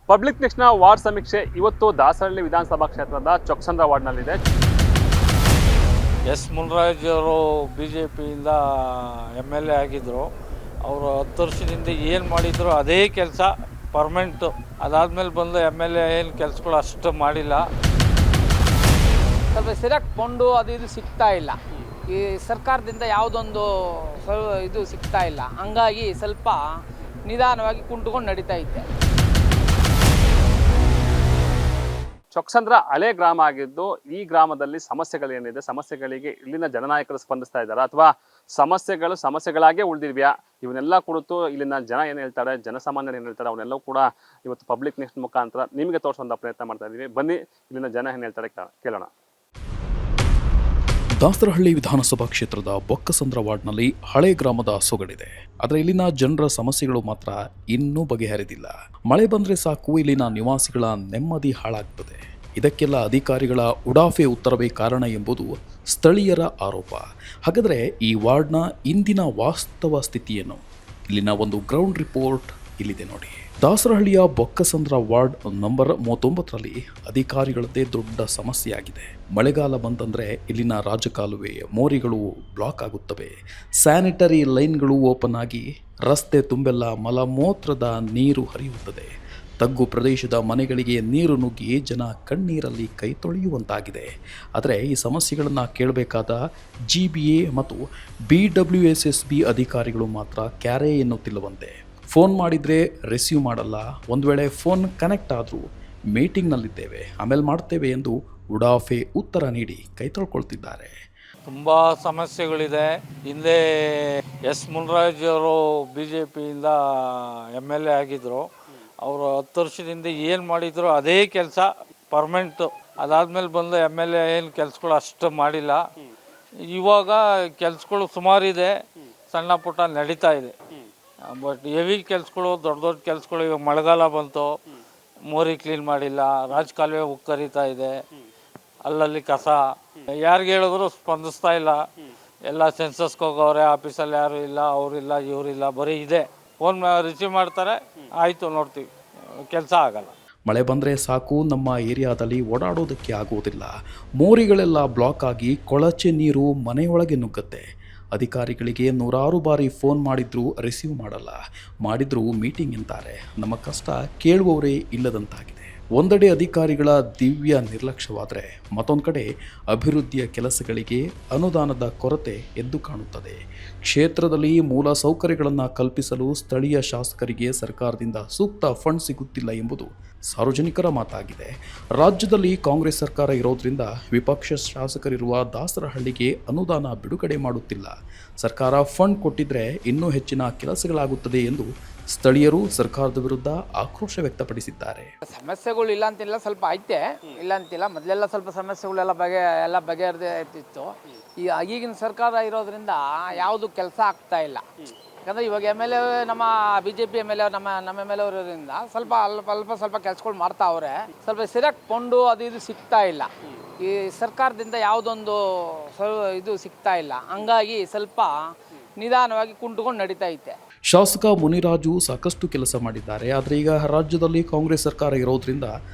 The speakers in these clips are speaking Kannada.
ಪಬ್ಲಿಕ್ ನೆಕ್ಸ್ಟ್ನ ವಾರ್ಡ್ ಸಮೀಕ್ಷೆ ಇವತ್ತು ದಾಸರಹಳ್ಳಿ ವಿಧಾನಸಭಾ ಕ್ಷೇತ್ರದ ಚೊಕ್ಕಸಂದ್ರ ವಾರ್ಡ್ನಲ್ಲಿದೆ. ಎಸ್ ಮುನ್ರಾಜ್ ಅವರು BJPಯಿಂದ MLA ಆಗಿದ್ದರು. ಅವರು 10 ವರ್ಷದಿಂದ ಏನು ಮಾಡಿದ್ರು ಅದೇ ಕೆಲಸ ಪರ್ಮನೆಂಟು. ಅದಾದಮೇಲೆ ಬಂದು MLA ಏನು ಕೆಲಸಗಳು ಅಷ್ಟು ಮಾಡಿಲ್ಲ. ಸ್ವಲ್ಪ ಸರಿಯಾಗಿ ಫಂಡು ಅದು ಇದು ಸಿಗ್ತಾ ಇಲ್ಲ. ಈ ಸರ್ಕಾರದಿಂದ ಯಾವುದೊಂದು ಇದು ಸಿಗ್ತಾ ಇಲ್ಲ. ಹಂಗಾಗಿ ಸ್ವಲ್ಪ ನಿಧಾನವಾಗಿ ಕುಂಟುಕೊಂಡು ನಡೀತಾ ಇದ್ದೆ. ಚೊಕ್ಕಸಂದ್ರ ಹಳೆ ಗ್ರಾಮ ಆಗಿದ್ದು ಈ ಗ್ರಾಮದಲ್ಲಿ ಸಮಸ್ಯೆಗಳೇನಿದೆ, ಸಮಸ್ಯೆಗಳಿಗೆ ಇಲ್ಲಿನ ಜನನಾಯಕರು ಸ್ಪಂದಿಸ್ತಾ ಇದ್ದಾರೆ ಅಥವಾ ಸಮಸ್ಯೆಗಳಾಗೇ ಉಳಿದಿವ್ಯಾ, ಇವನ್ನೆಲ್ಲ ಕುರಿತು ಇಲ್ಲಿನ ಜನ ಏನು ಹೇಳ್ತಾರೆ, ಜನಸಾಮಾನ್ಯರು ಏನು ಹೇಳ್ತಾರೆ, ಅವನ್ನೆಲ್ಲವೂ ಕೂಡ ಇವತ್ತು ಪಬ್ಲಿಕ್ ನೆಕ್ಸ್ಟ್ ಮುಖಾಂತರ ನಿಮಗೆ ತೋರಿಸುವಂಥ ಪ್ರಯತ್ನ ಮಾಡ್ತಾ ಇದ್ದೀವಿ. ಬನ್ನಿ ಇಲ್ಲಿನ ಜನ ಏನು ಹೇಳ್ತಾರೆ ಕೇಳೋಣ. ದಾಸರಹಳ್ಳಿ ವಿಧಾನಸಭಾ ಕ್ಷೇತ್ರದ ಬೊಕ್ಕಸಂದ್ರ ವಾರ್ಡ್ನಲ್ಲಿ ಹಳೆ ಗ್ರಾಮದ ಸೊಗಡಿದೆ. ಆದರೆ ಇಲ್ಲಿನ ಜನರ ಸಮಸ್ಯೆಗಳು ಮಾತ್ರ ಇನ್ನೂ ಬಗೆಹರಿದಿಲ್ಲ. ಮಳೆ ಬಂದ್ರೆ ಸಾಕು ಇಲ್ಲಿನ ನಿವಾಸಿಗಳ ನೆಮ್ಮದಿ ಹಾಳಾಗ್ತದೆ. ಇದಕ್ಕೆಲ್ಲ ಅಧಿಕಾರಿಗಳ ಉಡಾಫೆ ಉತ್ತರವೇ ಕಾರಣ ಎಂಬುದು ಸ್ಥಳೀಯರ ಆರೋಪ. ಹಾಗಾದರೆ ಈ ವಾರ್ಡ್ನ ಇಂದಿನ ವಾಸ್ತವ ಸ್ಥಿತಿಯನ್ನು ಇಲ್ಲಿನ ಒಂದು ಗ್ರೌಂಡ್ ರಿಪೋರ್ಟ್ ಇಲ್ಲಿದೆ ನೋಡಿ. ದಾಸರಹಳ್ಳಿಯ ಬೊಕ್ಕಸಂದ್ರ ವಾರ್ಡ್ ನಂಬರ್ 39ರಲ್ಲಿ ಅಧಿಕಾರಿಗಳದ್ದೇ ದೊಡ್ಡ ಸಮಸ್ಯೆಯಾಗಿದೆ. ಮಳೆಗಾಲ ಬಂತಂದರೆ ಇಲ್ಲಿನ ರಾಜಕಾಲುವೆ ಮೋರಿಗಳು ಬ್ಲಾಕ್ ಆಗುತ್ತವೆ. ಸ್ಯಾನಿಟರಿ ಲೈನ್ಗಳು ಓಪನ್ ಆಗಿ ರಸ್ತೆ ತುಂಬೆಲ್ಲ ಮಲಮೂತ್ರದ ನೀರು ಹರಿಯುತ್ತದೆ. ತಗ್ಗು ಪ್ರದೇಶದ ಮನೆಗಳಿಗೆ ನೀರು ನುಗ್ಗಿ ಜನ ಕಣ್ಣೀರಲ್ಲಿ ಕೈ ತೊಳೆಯುವಂತಾಗಿದೆ. ಆದರೆ ಈ ಸಮಸ್ಯೆಗಳನ್ನು ಕೇಳಬೇಕಾದ GBA ಮತ್ತು BWSSB ಅಧಿಕಾರಿಗಳು ಮಾತ್ರ ಕ್ಯಾರೆ ಎನ್ನುತ್ತಿಲ್ಲವಂತೆ. ಫೋನ್ ಮಾಡಿದರೆ ರಿಸೀವ್ ಮಾಡಲ್ಲ. ಒಂದು ವೇಳೆ ಫೋನ್ ಕನೆಕ್ಟ್ ಆದರೂ ಮೀಟಿಂಗ್ನಲ್ಲಿದ್ದೇವೆ ಆಮೇಲೆ ಮಾಡ್ತೇವೆ ಎಂದು ಉಡಾಫೆ ಉತ್ತರ ನೀಡಿ ಕೈ ತೊಳ್ಕೊಳ್ತಿದ್ದಾರೆ. ತುಂಬ ಸಮಸ್ಯೆಗಳಿದೆ. ಹಿಂದೆ ಎಸ್ ಮುನ್ರಾಜ್ ಅವರು BJPಯಿಂದ MLA ಆಗಿದ್ದರು. ಅವರು 10 ವರ್ಷದಿಂದ ಏನು ಮಾಡಿದ್ರು ಅದೇ ಕೆಲಸ ಪರ್ಮನೆಂಟು. ಅದಾದಮೇಲೆ ಬಂದು MLA ಏನು ಕೆಲಸಗಳು ಅಷ್ಟು ಮಾಡಿಲ್ಲ. ಇವಾಗ ಕೆಲಸಗಳು ಸುಮಾರಿದೆ, ಸಣ್ಣ ಪುಟ್ಟ ನಡೀತಾ ಇದೆ. ಬಟ್ ಹೆವಿ ಕೆಲಸಗಳು, ದೊಡ್ಡ ದೊಡ್ಡ ಕೆಲಸಗಳು. ಇವಾಗ ಮಳೆಗಾಲ ಬಂತು, ಮೋರಿ ಕ್ಲೀನ್ ಮಾಡಿಲ್ಲ, ರಾಜಕಾಲುವೆ ಉಕ್ಕರಿತಾ ಇದೆ, ಅಲ್ಲಲ್ಲಿ ಕಸ. ಯಾರಿಗೆ ಹೇಳಿದ್ರು ಸ್ಪಂದಿಸ್ತಾ ಇಲ್ಲ. ಎಲ್ಲ ಸೆನ್ಸಸ್ಗೆ ಹೋಗೋರೆ, ಆಫೀಸಲ್ಲಿ ಯಾರು ಇಲ್ಲ, ಅವರಿಲ್ಲ ಇವರಿಲ್ಲ, ಬರೀ ಇದೆ. ಫೋನ್ ರಿಸೀವ್ ಮಾಡ್ತಾರೆ, ಆಯಿತು ನೋಡ್ತೀವಿ, ಕೆಲಸ ಆಗಲ್ಲ. ಮಳೆ ಬಂದರೆ ಸಾಕು ನಮ್ಮ ಏರಿಯಾದಲ್ಲಿ ಓಡಾಡೋದಕ್ಕೆ ಆಗುವುದಿಲ್ಲ. ಮೋರಿಗಳೆಲ್ಲ ಬ್ಲಾಕ್ ಆಗಿ ಕೊಳಚೆ ನೀರು ಮನೆಯೊಳಗೆ ನುಗ್ಗುತ್ತೆ. ಅಧಿಕಾರಿಗಳಿಗೆ 100 ಬಾರಿ ಫೋನ್ ಮಾಡಿದ್ರೂ ರಿಸೀವ್ ಮಾಡಲ್ಲ. ಮಾಡಿದ್ರೂ ಮೀಟಿಂಗ್ ಅಂತಾರೆ. ನಮ್ಮ ಕಷ್ಟ ಕೇಳುವವರೇ ಇಲ್ಲದಂತಾಗಿದೆ. ಒಂದೆಡೆ ಅಧಿಕಾರಿಗಳ ದಿವ್ಯ ನಿರ್ಲಕ್ಷ್ಯವಾದರೆ ಮತ್ತೊಂದು ಕಡೆ ಅಭಿವೃದ್ಧಿಯ ಕೆಲಸಗಳಿಗೆ ಅನುದಾನದ ಕೊರತೆ ಎದ್ದು ಕಾಣುತ್ತದೆ. ಕ್ಷೇತ್ರದಲ್ಲಿ ಮೂಲ ಸೌಕರ್ಯಗಳನ್ನು ಕಲ್ಪಿಸಲು ಸ್ಥಳೀಯ ಶಾಸಕರಿಗೆ ಸರ್ಕಾರದಿಂದ ಸೂಕ್ತ ಫಂಡ್ ಸಿಗುತ್ತಿಲ್ಲ ಎಂಬುದು ಸಾರ್ವಜನಿಕರ ಮಾತಾಗಿದೆ. ರಾಜ್ಯದಲ್ಲಿ ಕಾಂಗ್ರೆಸ್ ಸರ್ಕಾರ ಇರೋದ್ರಿಂದ ವಿಪಕ್ಷ ಶಾಸಕರಿರುವ ದಾಸರಹಳ್ಳಿಗೆ ಅನುದಾನ ಬಿಡುಗಡೆ ಮಾಡುತ್ತಿಲ್ಲ. ಸರ್ಕಾರ ಫಂಡ್ ಕೊಟ್ಟಿದ್ರೆ ಇನ್ನೂ ಹೆಚ್ಚಿನ ಕೆಲಸಗಳಾಗುತ್ತದೆ ಎಂದು ಸ್ಥಳೀಯರು ಸರ್ಕಾರದ ವಿರುದ್ಧ ಆಕ್ರೋಶ ವ್ಯಕ್ತಪಡಿಸಿದ್ದಾರೆ. ಸಮಸ್ಯೆಗಳು ಇಲ್ಲ ಅಂತಿಲ್ಲ, ಸ್ವಲ್ಪ ಐತೆ, ಇಲ್ಲ ಅಂತಿಲ್ಲ. ಮೊದಲೆಲ್ಲ ಸ್ವಲ್ಪ ಸಮಸ್ಯೆಗಳೆಲ್ಲ ಬಗೆಹರಿದೇ ಇರ್ತಿತ್ತು. ಈಗಿನ ಸರ್ಕಾರ ಇರೋದ್ರಿಂದ ಯಾವುದು ಕೆಲಸ ಆಗ್ತಾ ಇಲ್ಲ. ಯಾಕಂದರೆ ಇವಾಗ MLA ನಮ್ಮ BJP MLA ನಮ್ಮ MLA ಅವರಿಂದ ಸ್ವಲ್ಪ ಕೆಲಸಗಳು ಮಾಡ್ತಾ ಅವ್ರೆ. ಸ್ವಲ್ಪ ಸರಿಯಾಗಿ ಫಂಡು ಅದು ಇದು ಸಿಗ್ತಾ ಇಲ್ಲ. ಈ ಸರ್ಕಾರದಿಂದ ಯಾವುದೊಂದು ಇದು ಸಿಗ್ತಾ ಇಲ್ಲ. ಹಂಗಾಗಿ ಸ್ವಲ್ಪ ನಿಧಾನವಾಗಿ ಕುಂಟುಕೊಂಡು ನಡೀತಾ ಐತೆ. ಶಾಸಕ ಮುನಿರಾಜು ಸಾಕಷ್ಟು ಕೆಲಸ ಮಾಡಿದ್ದಾರೆ. ಆದರೆ ಈಗ ರಾಜ್ಯದಲ್ಲಿ ಕಾಂಗ್ರೆಸ್ ಸರ್ಕಾರ ಇರೋದ್ರಿಂದ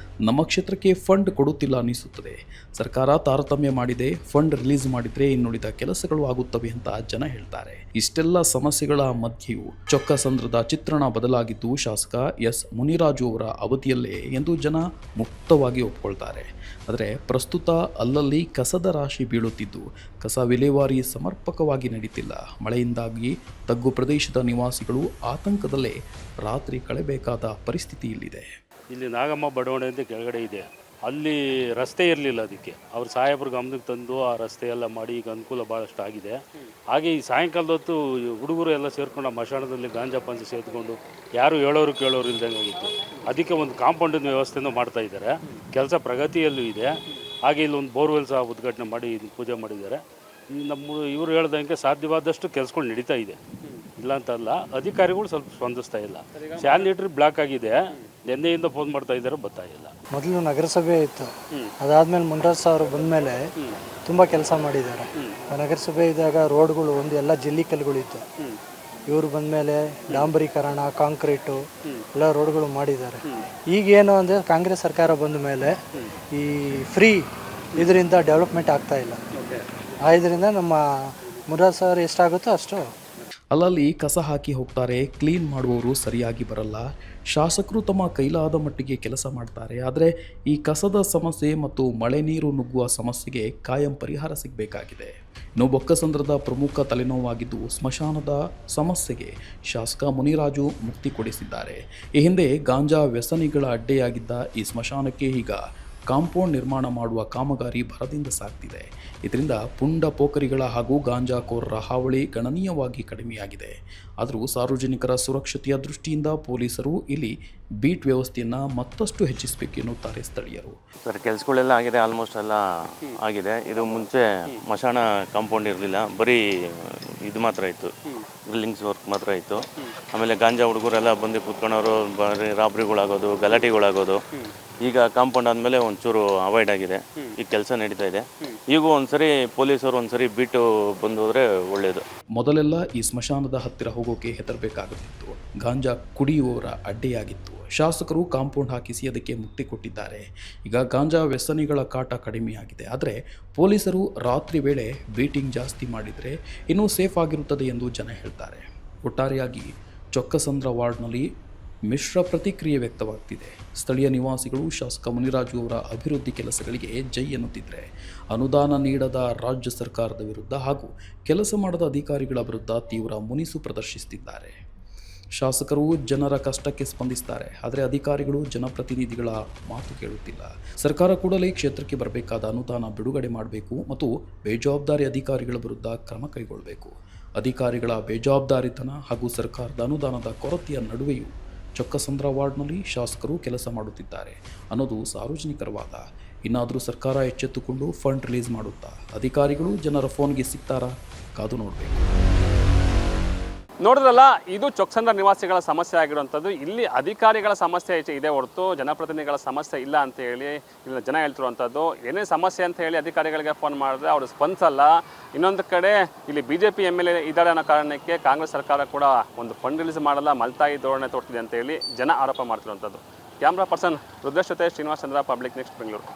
ನಮ್ಮ ಕ್ಷೇತ್ರಕ್ಕೆ ಫಂಡ್ ಕೊಡುತ್ತಿಲ್ಲ ಅನಿಸುತ್ತದೆ. ಸರ್ಕಾರ ತಾರತಮ್ಯ ಮಾಡಿದೆ. ಫಂಡ್ ರಿಲೀಸ್ ಮಾಡಿದರೆ ಇನ್ನುಳಿದ ಕೆಲಸಗಳು ಆಗುತ್ತವೆ ಅಂತ ಜನ ಹೇಳ್ತಾರೆ. ಇಷ್ಟೆಲ್ಲ ಸಮಸ್ಯೆಗಳ ಮಧ್ಯೆಯೂ ಚೊಕ್ಕಸಂದ್ರದ ಚಿತ್ರಣ ಬದಲಾಗಿದ್ದು ಶಾಸಕ ಎಸ್ ಮುನಿರಾಜು ಅವರ ಅವಧಿಯಲ್ಲೇ ಎಂದು ಜನ ಮುಕ್ತವಾಗಿ ಒಪ್ಕೊಳ್ತಾರೆ. ಆದರೆ ಪ್ರಸ್ತುತ ಅಲ್ಲಲ್ಲಿ ಕಸದ ರಾಶಿ ಬೀಳುತ್ತಿದ್ದು ಕಸ ವಿಲೇವಾರಿ ಸಮರ್ಪಕವಾಗಿ ನಡೀತಿಲ್ಲ. ಮಳೆಯಿಂದಾಗಿ ತಗ್ಗು ಪ್ರದೇಶದ ನಿವಾಸಿಗಳು ಆತಂಕದಲ್ಲೇ ರಾತ್ರಿ ಕಳೆಯಬೇಕಾದ ಪರಿಸ್ಥಿತಿ ಇಲ್ಲಿದೆ. ಇಲ್ಲಿ ನಾಗಮ್ಮ ಬಡಾವಣೆ ಅಂತ ಕೆಳಗಡೆ ಇದೆ. ಅಲ್ಲಿ ರಸ್ತೆ ಇರಲಿಲ್ಲ. ಅದಕ್ಕೆ ಅವ್ರು ಸಾಹೇಬ್ರ ಗಮನಕ್ಕೆ ತಂದು ಆ ರಸ್ತೆ ಎಲ್ಲ ಮಾಡಿ ಈಗ ಅನುಕೂಲ ಭಾಳಷ್ಟು ಆಗಿದೆ. ಹಾಗೆ ಈ ಸಾಯಂಕಾಲದ ಹೊತ್ತು ಹುಡುಗರು ಎಲ್ಲ ಸೇರ್ಕೊಂಡು ಆ ಮಶಾಣದಲ್ಲಿ ಗಾಂಜಾ ಪಾಂಜಿ ಸೇರ್ಕೊಂಡು ಯಾರು ಹೇಳೋರು ಕೇಳೋರು ಇಲ್ದಂಗೆ ಆಗಿತ್ತು. ಅದಕ್ಕೆ ಒಂದು ಕಾಂಪೌಂಡಿನ ವ್ಯವಸ್ಥೆನೂ ಮಾಡ್ತಾ ಇದ್ದಾರೆ. ಕೆಲಸ ಪ್ರಗತಿಯಲ್ಲೂ ಇದೆ. ಹಾಗೆ ಇಲ್ಲಿ ಒಂದು ಬೋರ್ವೆಲ್ ಸಹ ಉದ್ಘಾಟನೆ ಮಾಡಿ ಪೂಜೆ ಮಾಡಿದ್ದಾರೆ. ನಮ್ಮ ಇವರು ಹೇಳ್ದಂಗೆ ಸಾಧ್ಯವಾದಷ್ಟು ಕೆಲಸಗಳು ನಡೀತಾ ಇದೆ, ಇಲ್ಲ ಅಂತಲ್ಲ. ಅಧಿಕಾರಿಗಳು ಸ್ವಲ್ಪ ಸ್ಪಂದಿಸ್ತಾ ಇಲ್ಲ. ಸ್ಯಾನಿಟರಿ ಬ್ಲಾಕ್ ಆಗಿದೆ. ನಿನ್ನೆಯಿಂದ ಫೋನ್ ಮಾಡ್ತಾ ಇದ್ದಾರೆ, ಬರ್ತಾ ಇಲ್ಲ. ಮೊದಲು ನಗರಸಭೆ ಇತ್ತು, ಅದಾದ್ಮೇಲೆ ಮುನ್ರಾಜ್ ಅವರು ಬಂದಮೇಲೆ ತುಂಬ ಕೆಲಸ ಮಾಡಿದ್ದಾರೆ. ನಗರಸಭೆ ಇದ್ದಾಗ ರೋಡ್ಗಳು ಒಂದು ಎಲ್ಲ ಜಲ್ಲಿ ಕಲ್ಲುಗಳಿತ್ತು. ಇವರು ಬಂದಮೇಲೆ ಡಾಂಬರೀಕರಣ ಕಾಂಕ್ರೀಟು ಎಲ್ಲ ರೋಡ್ಗಳು ಮಾಡಿದ್ದಾರೆ. ಈಗೇನು ಅಂದರೆ ಕಾಂಗ್ರೆಸ್ ಸರ್ಕಾರ ಬಂದ ಮೇಲೆ ಈ ಫ್ರೀ ಇದರಿಂದ ಡೆವಲಪ್ಮೆಂಟ್ ಆಗ್ತಾ ಇಲ್ಲ. ಇದರಿಂದ ನಮ್ಮ ಮುರಾರ್ ಸರ್ ಎಷ್ಟಾಗುತ್ತೋ ಅಷ್ಟು. ಅಲ್ಲಲ್ಲಿ ಕಸ ಹಾಕಿ ಹೋಗ್ತಾರೆ, ಕ್ಲೀನ್ ಮಾಡುವವರು ಸರಿಯಾಗಿ ಬರಲ್ಲ. ಶಾಸಕರು ತಮ್ಮ ಕೈಲಾದ ಮಟ್ಟಿಗೆ ಕೆಲಸ ಮಾಡ್ತಾರೆ, ಆದರೆ ಈ ಕಸದ ಸಮಸ್ಯೆ ಮತ್ತು ಮಳೆ ನೀರು ನುಗ್ಗುವ ಸಮಸ್ಯೆಗೆ ಕಾಯಂ ಪರಿಹಾರ ಸಿಗಬೇಕಾಗಿದೆ. ಇನ್ನು ಬೊಕ್ಕಸಂದ್ರದ ಪ್ರಮುಖ ತಲೆನೋವಾಗಿದ್ದು ಸ್ಮಶಾನದ ಸಮಸ್ಯೆಗೆ ಶಾಸಕ ಮುನಿರಾಜು ಮುಕ್ತಿ ಕೊಡಿಸಿದ್ದಾರೆ. ಈ ಹಿಂದೆ ಗಾಂಜಾ ವ್ಯಸನಿಗಳ ಅಡ್ಡೆಯಾಗಿದ್ದ ಈ ಸ್ಮಶಾನಕ್ಕೆ ಈಗ ಕಾಂಪೌಂಡ್ ನಿರ್ಮಾಣ ಮಾಡುವ ಕಾಮಗಾರಿ ಭರದಿಂದ ಸಾಗ್ತಿದೆ. ಇದರಿಂದ ಪುಂಡ ಪೋಖರಿಗಳ ಹಾಗೂ ಗಾಂಜಾಕೋರರ ಹಾವಳಿ ಗಣನೀಯವಾಗಿ ಕಡಿಮೆಯಾಗಿದೆ. ಆದರೂ ಸಾರ್ವಜನಿಕರ ಸುರಕ್ಷತೆಯ ದೃಷ್ಟಿಯಿಂದ ಪೊಲೀಸರು ಇಲ್ಲಿ ಬೀಟ್ ವ್ಯವಸ್ಥೆಯನ್ನು ಮತ್ತಷ್ಟು ಹೆಚ್ಚಿಸಬೇಕು ಎನ್ನುತ್ತಾರೆ ಸ್ಥಳೀಯರು. ಸರ್, ಕೆಲಸಗಳೆಲ್ಲ ಆಗಿದೆ, ಆಲ್ಮೋಸ್ಟ್ ಎಲ್ಲ ಆಗಿದೆ. ಇದು ಮುಂಚೆ ಮಶಾಣ ಕಾಂಪೌಂಡ್ ಇರಲಿಲ್ಲ, ಬರೀ ಇದು ಮಾತ್ರ ಇತ್ತು, ಡ್ರಿಲ್ಲಿಂಗ್ಸ್ ವರ್ಕ್ ಮಾತ್ರ ಇತ್ತು. ಆಮೇಲೆ ಗಾಂಜಾ ಹುಡುಗರೆಲ್ಲ ಬಂದು ಕೂತ್ಕೊಂಡವರು ಬರೀ ರಾಬ್ರಿಗಳಾಗೋದು, ಗಲಾಟೆಗಳಾಗೋದು. ಈಗ ಕಾಂಪೌಂಡ್ ಆದಮೇಲೆ ಒಂಚೂರು ಅವಾಯ್ಡ್ ಆಗಿದೆ, ಈಗ ಕೆಲಸ ನಡೀತಾ ಇದೆ. ಈಗ ಒಂದ್ಸರಿ ಪೊಲೀಸರು ಒಂದ್ಸರಿ ಬಿಟ್ಟು ಬಂದು ಹೋದ್ರೆ ಒಳ್ಳೆಯದು. ಮೊದಲೆಲ್ಲ ಈ ಸ್ಮಶಾನದ ಹತ್ತಿರ ಹೋಗೋಕೆ ಹೆದರಬೇಕಾಗುತ್ತಿತ್ತು, ಗಾಂಜಾ ಕುಡಿಯುವವರ ಅಡ್ಡೆಯಾಗಿತ್ತು. ಶಾಸಕರು ಕಾಂಪೌಂಡ್ ಹಾಕಿಸಿ ಅದಕ್ಕೆ ಮುಕ್ತಿ ಕೊಟ್ಟಿದ್ದಾರೆ. ಈಗ ಗಾಂಜಾ ವ್ಯಸನಿಗಳ ಕಾಟ ಕಡಿಮೆಯಾಗಿದೆ. ಆದರೆ ಪೊಲೀಸರು ರಾತ್ರಿ ವೇಳೆ ಬೀಟಿಂಗ್ ಜಾಸ್ತಿ ಮಾಡಿದರೆ ಇನ್ನೂ ಸೇಫ್ ಆಗಿರುತ್ತದೆ ಎಂದು ಜನ ಹೇಳ್ತಾರೆ. ಒಟ್ಟಾರೆಯಾಗಿ ಚೊಕ್ಕಸಂದ್ರ ವಾರ್ಡ್ನಲ್ಲಿ ಮಿಶ್ರ ಪ್ರತಿಕ್ರಿಯೆ ವ್ಯಕ್ತವಾಗ್ತಿದೆ. ಸ್ಥಳೀಯ ನಿವಾಸಿಗಳು ಶಾಸಕ ಮುನಿರಾಜು ಅವರ ಅಭಿವೃದ್ಧಿ ಕೆಲಸಗಳಿಗೆ ಜೈ ಎನ್ನುತ್ತಿದ್ದರೆ, ಅನುದಾನ ನೀಡದ ರಾಜ್ಯ ಸರ್ಕಾರದ ವಿರುದ್ಧ ಹಾಗೂ ಕೆಲಸ ಮಾಡದ ಅಧಿಕಾರಿಗಳ ವಿರುದ್ಧ ತೀವ್ರ ಮುನಿಸು ಪ್ರದರ್ಶಿಸುತ್ತಿದ್ದಾರೆ. ಶಾಸಕರು ಜನರ ಕಷ್ಟಕ್ಕೆ ಸ್ಪಂದಿಸ್ತಾರೆ, ಆದರೆ ಅಧಿಕಾರಿಗಳು ಜನಪ್ರತಿನಿಧಿಗಳ ಮಾತು ಕೇಳುತ್ತಿಲ್ಲ. ಸರ್ಕಾರ ಕೂಡಲೇ ಕ್ಷೇತ್ರಕ್ಕೆ ಬರಬೇಕಾದ ಅನುದಾನ ಬಿಡುಗಡೆ ಮಾಡಬೇಕು ಮತ್ತು ಬೇಜವಾಬ್ದಾರಿ ಅಧಿಕಾರಿಗಳ ವಿರುದ್ಧ ಕ್ರಮ ಕೈಗೊಳ್ಳಬೇಕು. ಅಧಿಕಾರಿಗಳ ಬೇಜವಾಬ್ದಾರಿತನ ಹಾಗೂ ಸರ್ಕಾರದ ಅನುದಾನದ ಕೊರತೆಯ ನಡುವೆಯೂ ಚೊಕ್ಕಸಂದ್ರ ವಾರ್ಡ್ನಲ್ಲಿ ಶಾಸಕರು ಕೆಲಸ ಮಾಡುತ್ತಿದ್ದಾರೆ ಅನ್ನೋದು ಸಾರ್ವಜನಿಕರ ವಾದ. ಇನ್ನಾದರೂ ಸರ್ಕಾರ ಎಚ್ಚೆತ್ತುಕೊಂಡು ಫಂಡ್ ರಿಲೀಸ್ ಮಾಡುತ್ತಾ ಅಧಿಕಾರಿಗಳು ಜನರ ಫೋನ್ಗೆ ಸಿಗ್ತಾರಾ? ಕಾದು ನೋಡಬೇಕು. ನೋಡಿದ್ರಲ್ಲ, ಇದು ಚೊಕ್ಕಸಂದ್ರ ನಿವಾಸಿಗಳ ಸಮಸ್ಯೆ ಆಗಿರುವಂಥದ್ದು. ಇಲ್ಲಿ ಅಧಿಕಾರಿಗಳ ಸಮಸ್ಯೆ ಇದೆ ಹೊರತು ಜನಪ್ರತಿನಿಧಿಗಳ ಸಮಸ್ಯೆ ಇಲ್ಲ ಅಂತ ಹೇಳಿ ಇಲ್ಲಿ ಜನ ಹೇಳ್ತಿರುವಂಥದ್ದು. ಏನೇ ಸಮಸ್ಯೆ ಅಂತ ಹೇಳಿ ಅಧಿಕಾರಿಗಳಿಗೆ ಫೋನ್ ಮಾಡಿದ್ರೆ ಅವರು ಸ್ಪಂದಿಸಲ್ಲ. ಇನ್ನೊಂದು ಕಡೆ ಇಲ್ಲಿ BJP MLA ಇದ್ದಾರೆ ಅನ್ನೋ ಕಾರಣಕ್ಕೆ ಕಾಂಗ್ರೆಸ್ ಸರ್ಕಾರ ಕೂಡ ಒಂದು ಫಂಡ್ ರಿಲೀಸ್ ಮಾಡಲ್ಲ, ಮಲ್ತಾಯಿ ಧೋರಣೆ ತೋರ್ತಿದೆ ಅಂತ ಹೇಳಿ ಜನ ಆರೋಪ ಮಾಡ್ತಿರುವಂಥದ್ದು. ಕ್ಯಾಮ್ರಾ ಪರ್ಸನ್ ರುದ್ರೇಶ್ ಜೊತೆ ಶ್ರೀನಿವಾಸ್ ಚಂದ್ರ, ಪಬ್ಲಿಕ್ ನೆಕ್ಸ್ಟ್, ಬೆಂಗಳೂರು.